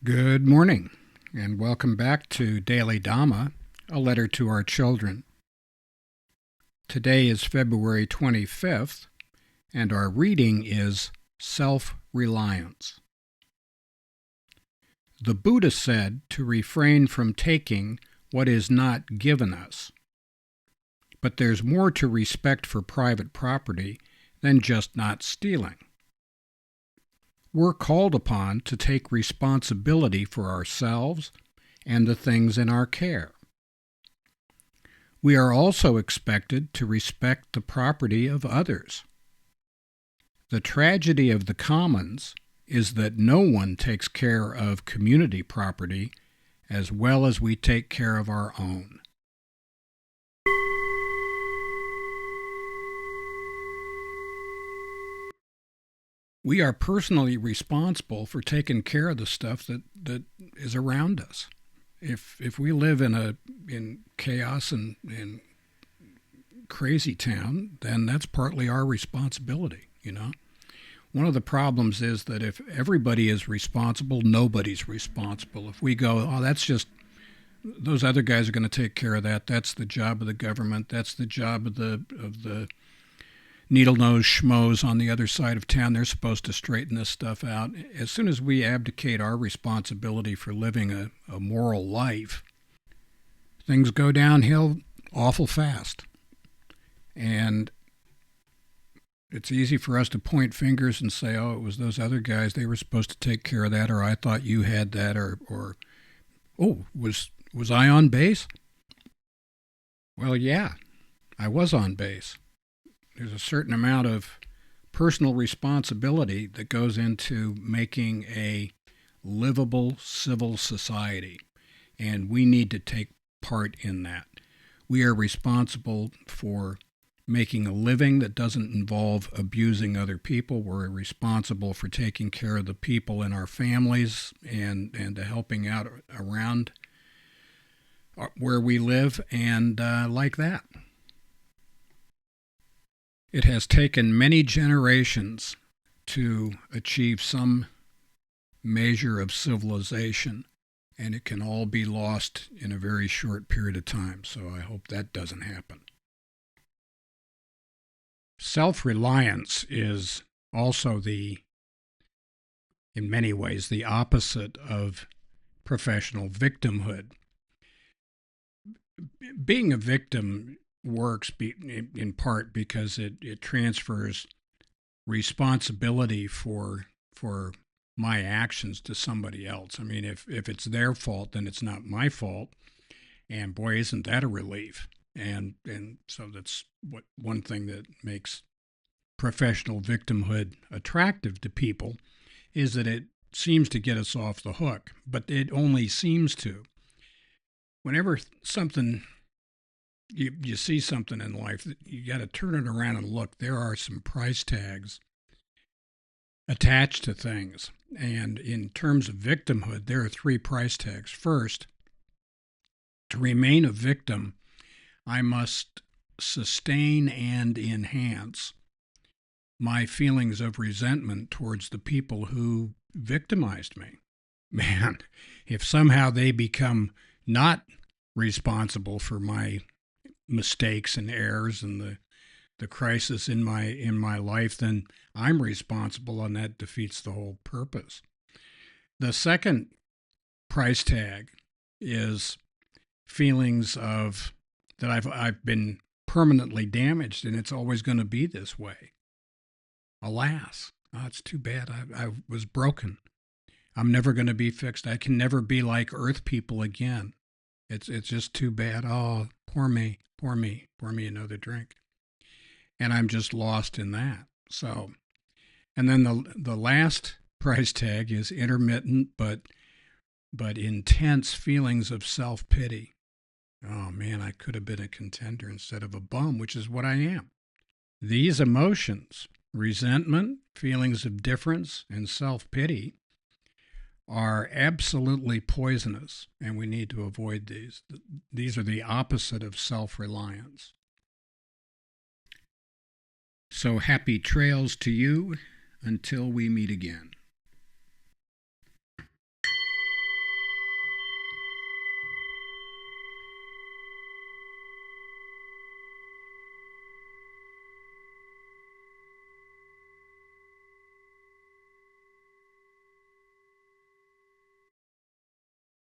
Good morning, and welcome back to Daily Dhamma, a letter to our children. Today is February 25th, and our reading is Self-Reliance. The Buddha said to refrain from taking what is not given us. But there's more to respect for private property than just not stealing. We're called upon to take responsibility for ourselves and the things in our care. We are also expected to respect the property of others. The tragedy of the commons is that no one takes care of community property as well as we take care of our own. We are personally responsible for taking care of the stuff that is around us. If we live in chaos and crazy town, then that's partly our responsibility, One of the problems is that if everybody is responsible, nobody's responsible. If we go, that's just those other guys are going to take care of that. That's the job of the government. That's the job of the needle-nosed schmoes on the other side of town. They're supposed to straighten this stuff out. As soon as we abdicate our responsibility for living a moral life, things go downhill awful fast. And it's easy for us to point fingers and say, it was those other guys. They were supposed to take care of that, or I thought you had that, or was I on base? Well, yeah, I was on base. There's a certain amount of personal responsibility that goes into making a livable civil society, and we need to take part in that. We are responsible for making a living that doesn't involve abusing other people. We're responsible for taking care of the people in our families and helping out around where we live and like that. It has taken many generations to achieve some measure of civilization, and it can all be lost in a very short period of time, so I hope that doesn't happen. Self-reliance is also in many ways, the opposite of professional victimhood. Being a victim works in part because it transfers responsibility for my actions to somebody else. I mean, if it's their fault, then it's not my fault. And boy, isn't that a relief. And so that's one thing that makes professional victimhood attractive to people is that it seems to get us off the hook, but it only seems to. Whenever you see something in life, you got to turn it around and look. There are some price tags attached to things. And in terms of victimhood, there are 3 price tags. First, to remain a victim, I must sustain and enhance my feelings of resentment towards the people who victimized me. Man, if somehow they become not responsible for my mistakes and errors and the crisis in my life, then I'm responsible, and that defeats the whole purpose. The second price tag is feelings of that I've been permanently damaged, and it's always going to be this way. Alas, it's too bad. I was broken. I'm never going to be fixed. I can never be like Earth people again. It's just too bad. Oh, pour me another drink. And I'm just lost in that. So, and then the last price tag is intermittent but intense feelings of self-pity. Oh man, I could have been a contender instead of a bum, which is what I am. These emotions, resentment, feelings of difference, and self-pity, are absolutely poisonous, and we need to avoid these. These are the opposite of self-reliance. So happy trails to you until we meet again.